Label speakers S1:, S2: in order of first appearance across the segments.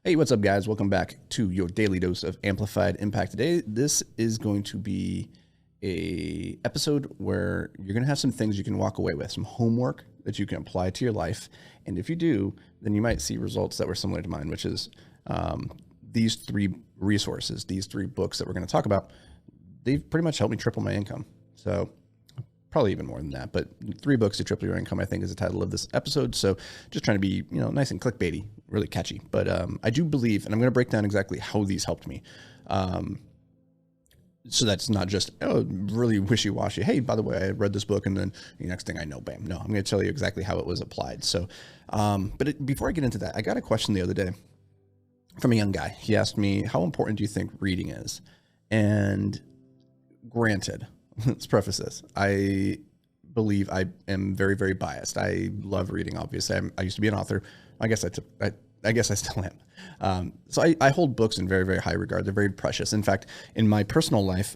S1: Hey, what's up, guys? Welcome back to your daily dose of amplified impact. Today, this is going to be a episode where you're going to have some things you can walk away with, some homework that you can apply to your life. And if you do, then you might see results that were similar to mine, which is these three resources, these three books that we're going to talk about. They've pretty much helped me triple my income. So probably even more than that, but 3 books to triple your income, I think, is the title of this episode. So just trying to be, nice and clickbaity, really catchy. But I do believe, and I'm going to break down exactly how these helped me. So that's not just, really wishy-washy. Hey, by the way, I read this book and then the next thing I know, bam. No, I'm going to tell you exactly how it was applied. So, before I get into that, I got a question the other day from a young guy. He asked me, how important do you think reading is? And granted, let's preface this. I believe I am very, very biased. I love reading, obviously. I used to be an author. I guess I still am. So I hold books in very, very high regard. They're very precious. In fact, in my personal life,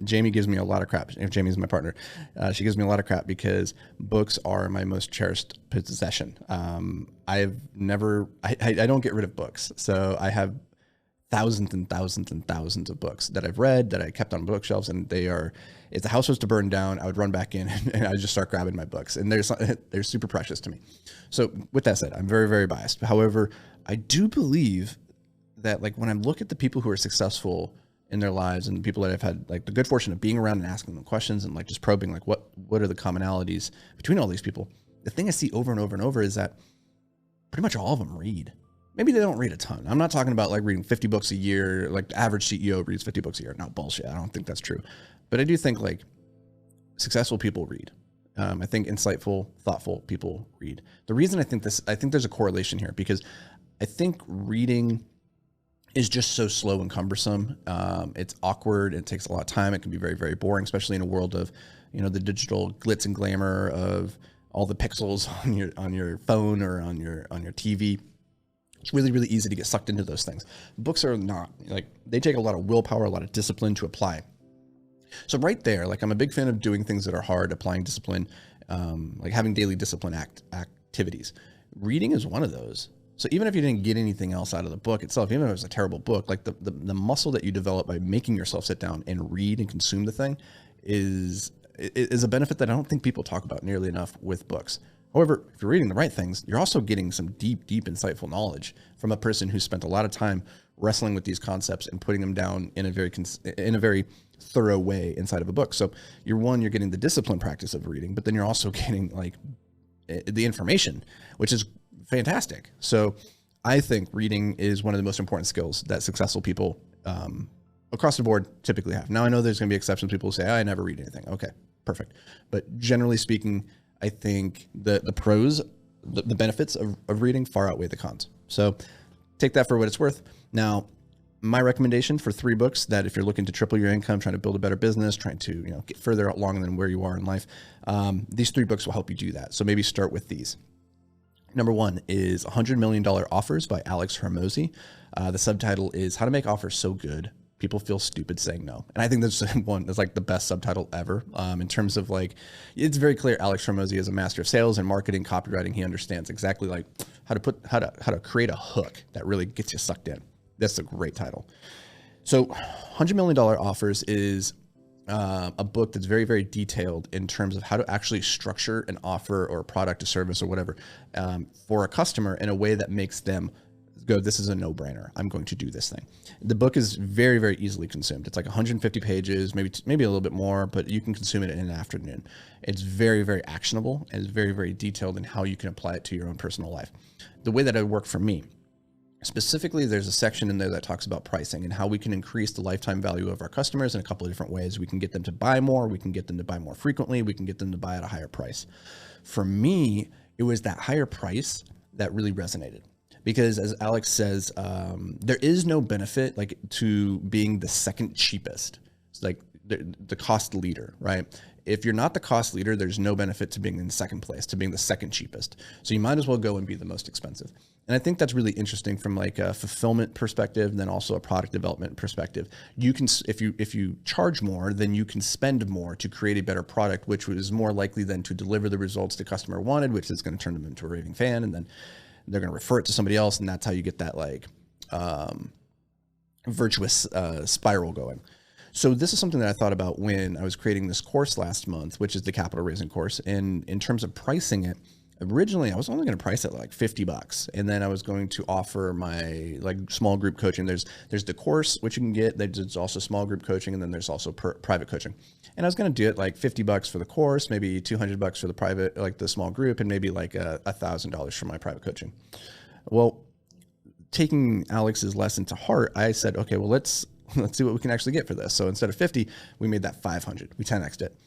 S1: Jamie gives me a lot of crap. If Jamie's my partner, she gives me a lot of crap because books are my most cherished possession. I don't get rid of books. So I have thousands and thousands and thousands of books that I've read that I kept on bookshelves, and if the house was to burn down, I would run back in and I'd just start grabbing my books, and they're super precious to me. So with that said, I'm very, very biased. However, I do believe that, like, when I look at the people who are successful in their lives and the people that I've had like the good fortune of being around and asking them questions and like just probing like what are the commonalities between all these people, the thing I see over and over and over is that pretty much all of them read. Maybe they don't read a ton. I'm not talking about like reading 50 books a year, like the average CEO reads 50 books a year. No, bullshit. I don't think that's true. But I do think like successful people read. I think insightful, thoughtful people read. The reason I think there's a correlation here because I think reading is just so slow and cumbersome. It's awkward. It takes a lot of time. It can be very, very boring, especially in a world of, the digital glitz and glamour of all the pixels on your phone or on your TV. It's really, really easy to get sucked into those things. Books are not. Like, they take a lot of willpower, a lot of discipline to apply. So right there, like, I'm a big fan of doing things that are hard, applying discipline, like having daily discipline activities. Reading is one of those. So even if you didn't get anything else out of the book itself, even if it was a terrible book, like the muscle that you develop by making yourself sit down and read and consume the thing is a benefit that I don't think people talk about nearly enough with books. However, if you're reading the right things, you're also getting some deep, deep, insightful knowledge from a person who spent a lot of time wrestling with these concepts and putting them down in a very thorough way inside of a book. So you're getting the discipline practice of reading, but then you're also getting like the information, which is fantastic. So I think reading is one of the most important skills that successful people across the board typically have. Now, I know there's going to be exceptions. People who say, I never read anything. Okay, perfect. But generally speaking, I think the pros, the benefits of reading far outweigh the cons. So take that for what it's worth. Now, my recommendation for 3 books that if you're looking to triple your income, trying to build a better business, trying to get further along than where you are in life, these 3 books will help you do that. So maybe start with these. Number 1 is $100 Million Offers by Alex Hormozi. The subtitle is How to Make Offers So Good People Feel Stupid Saying No. And I think this one is like the best subtitle ever in terms of like, it's very clear Alex Hormozi is a master of sales and marketing, copywriting. He understands exactly like how to create a hook that really gets you sucked in. That's a great title. So $100 Million Offers is a book that's very, very detailed in terms of how to actually structure an offer or a product, a service or whatever for a customer in a way that makes them go, this is a no-brainer. I'm going to do this thing. The book is very, very easily consumed. It's like 150 pages, maybe a little bit more, but you can consume it in an afternoon. It's very, very actionable and it's very, very detailed in how you can apply it to your own personal life. The way that it worked for me, specifically, there's a section in there that talks about pricing and how we can increase the lifetime value of our customers in a couple of different ways. We can get them to buy more. We can get them to buy more frequently. We can get them to buy at a higher price. For me, it was that higher price that really resonated. Because as Alex says, there is no benefit like to being the second cheapest. It's like the cost leader, right? If you're not the cost leader, there's no benefit to being in second place, to being the second cheapest. So you might as well go and be the most expensive. And I think that's really interesting from like a fulfillment perspective, and then also a product development perspective. You can, if you charge more, then you can spend more to create a better product, which is more likely then to deliver the results the customer wanted, which is going to turn them into a raving fan, and then they're going to refer it to somebody else, and that's how you get that like virtuous spiral going. So this is something that I thought about when I was creating this course last month, which is the capital raising course. And in terms of pricing it, originally I was only going to price it like $50, and then I was going to offer my like small group coaching. There's the course, which you can get. There's also small group coaching, and then there's also private coaching. And I was going to do it like $50 for the course, maybe $200 for the private, like the small group, and maybe like $1,000 for my private coaching. Well, taking Alex's lesson to heart, I said, okay, well, let's see what we can actually get for this. So instead of 50, we made that 500. We 10x'd it.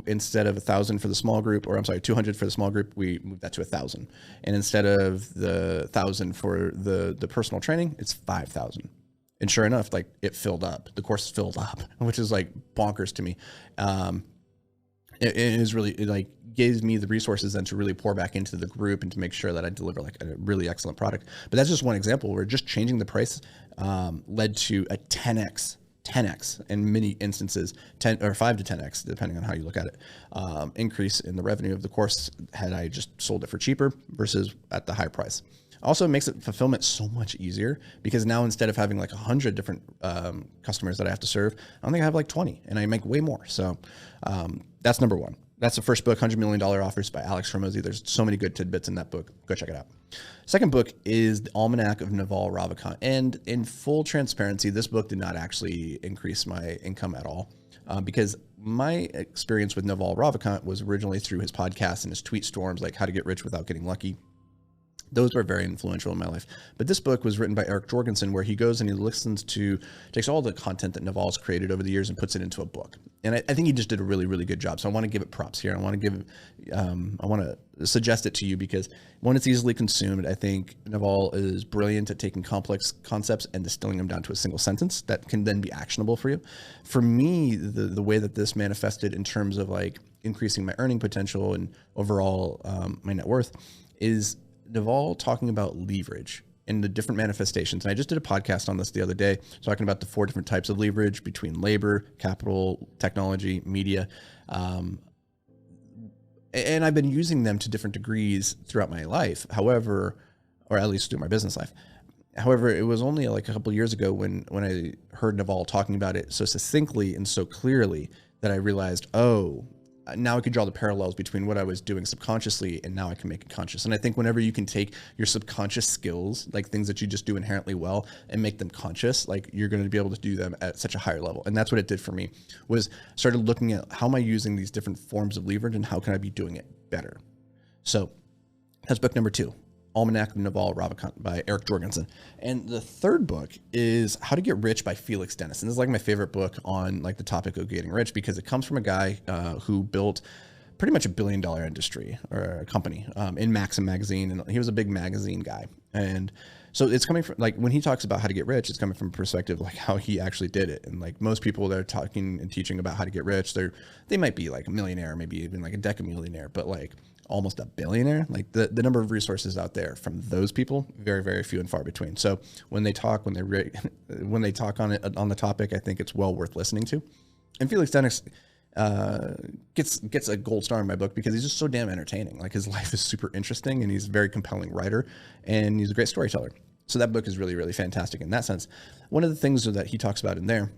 S1: Instead of 1,000 for the small group, or I'm sorry, 200 for the small group, we moved that to 1,000. And instead of the 1,000 for the personal training, it's 5,000. And sure enough, like it filled up. The course filled up, which is like bonkers to me. It is really, it like gave me the resources then to really pour back into the group and to make sure that I deliver like a really excellent product. But that's just one example where just changing the price led to a 10x in many instances, 10 or 5 to 10x, depending on how you look at it, increase in the revenue of the course had I just sold it for cheaper versus at the high price. Also, it makes it fulfillment so much easier because now instead of having like 100 different customers that I have to serve, I only have like 20 and I make way more. So that's number one. That's the first book, $100 Million Offers by Alex Hormozi. There's so many good tidbits in that book. Go check it out. Second book is The Almanac of Naval Ravikant. And in full transparency, this book did not actually increase my income at all because my experience with Naval Ravikant was originally through his podcast and his tweet storms, like How to Get Rich Without Getting Lucky. Those were very influential in my life. But this book was written by Eric Jorgensen, where he goes and he takes all the content that Naval's created over the years and puts it into a book. And I think he just did a really, really good job. So I want to give it props here. I want to suggest it to you because one, it's easily consumed. I think Naval is brilliant at taking complex concepts and distilling them down to a single sentence that can then be actionable for you. For me, the way that this manifested in terms of like increasing my earning potential and overall my net worth is Naval talking about leverage and the different manifestations. And I just did a podcast on this the other day, talking about the 4 different types of leverage between labor, capital, technology, media. And I've been using them to different degrees throughout my life. However, or at least through my business life. However, it was only like a couple of years ago when I heard Naval talking about it so succinctly and so clearly that I realized, oh, now I can draw the parallels between what I was doing subconsciously and now I can make it conscious. And I think whenever you can take your subconscious skills, like things that you just do inherently well, and make them conscious, like you're going to be able to do them at such a higher level. And that's what it did for me, was started looking at how am I using these different forms of leverage and how can I be doing it better? So that's book number 2. Almanac of Naval Ravikant by Eric Jorgensen. And the third book is How to Get Rich by Felix Dennis. And this is like my favorite book on like the topic of getting rich because it comes from a guy who built pretty much $1 billion industry or a company in Maxim magazine. And he was a big magazine guy. And so it's coming from like when he talks about how to get rich, it's coming from a perspective like how he actually did it. And like most people that are talking and teaching about how to get rich, they might be like a millionaire, maybe even like a decamillionaire, but like almost a billionaire. Like the number of resources out there from those people, very, very few and far between. So when they talk, when they talk on it, on the topic, I think it's well worth listening to. And Felix Dennis gets a gold star in my book because he's just so damn entertaining. Like his life is super interesting and he's a very compelling writer and he's a great storyteller. So that book is really, really fantastic in that sense. One of the things that he talks about in there,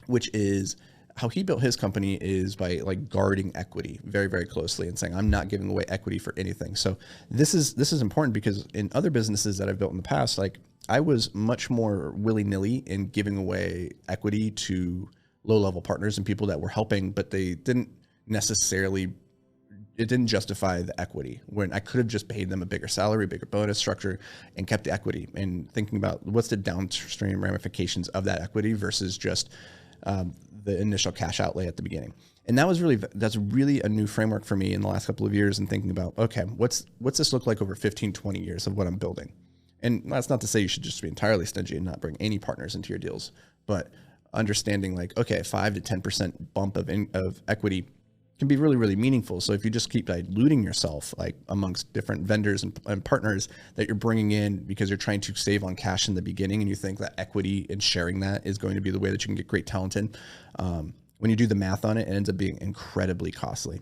S1: which is how he built his company, is by like guarding equity very, very closely and saying, I'm not giving away equity for anything. So this is important because in other businesses that I've built in the past, like I was much more willy-nilly in giving away equity to low-level partners and people that were helping, but they didn't necessarily, it didn't justify the equity when I could have just paid them a bigger salary, bigger bonus structure, and kept the equity, and thinking about what's the downstream ramifications of that equity versus just the initial cash outlay at the beginning. And that's really a new framework for me in the last couple of years, and thinking about, okay, what's this look like over 15, 20 years of what I'm building? And that's not to say you should just be entirely stingy and not bring any partners into your deals, but understanding like, okay, 5 to 10% bump of equity can be really, really meaningful. So if you just keep diluting yourself, like amongst different vendors and partners that you're bringing in because you're trying to save on cash in the beginning, and you think that equity and sharing that is going to be the way that you can get great talent in, when you do the math on it, it ends up being incredibly costly.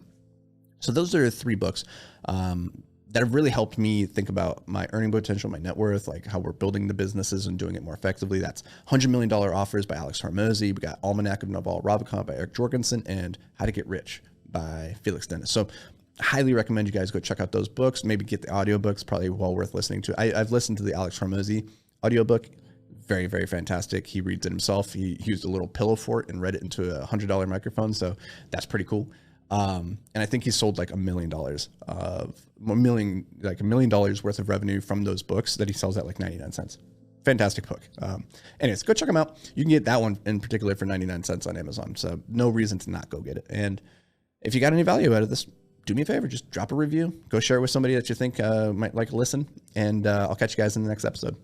S1: So those are 3 books that that have really helped me think about my earning potential, my net worth, like how we're building the businesses and doing it more effectively. That's $100 Million Offers by Alex Hormozy. We got Almanac of Naval Ravikant by Eric Jorgensen, and How to Get Rich by Felix Dennis. So highly recommend you guys go check out those books. Maybe get the audiobooks, probably well worth listening to. I've listened to the Alex Hormozy audiobook. Very, very fantastic. He reads it himself. He used a little pillow fort and read it into a $100 microphone. So that's pretty cool. And I think he sold like $1 million $1 million worth of revenue from those books that he sells at like 99 cents. Fantastic book. Anyways, go check them out. You can get that one in particular for 99 cents on Amazon. So no reason to not go get it. And if you got any value out of this, do me a favor, just drop a review, go share it with somebody that you think might like to listen. And I'll catch you guys in the next episode.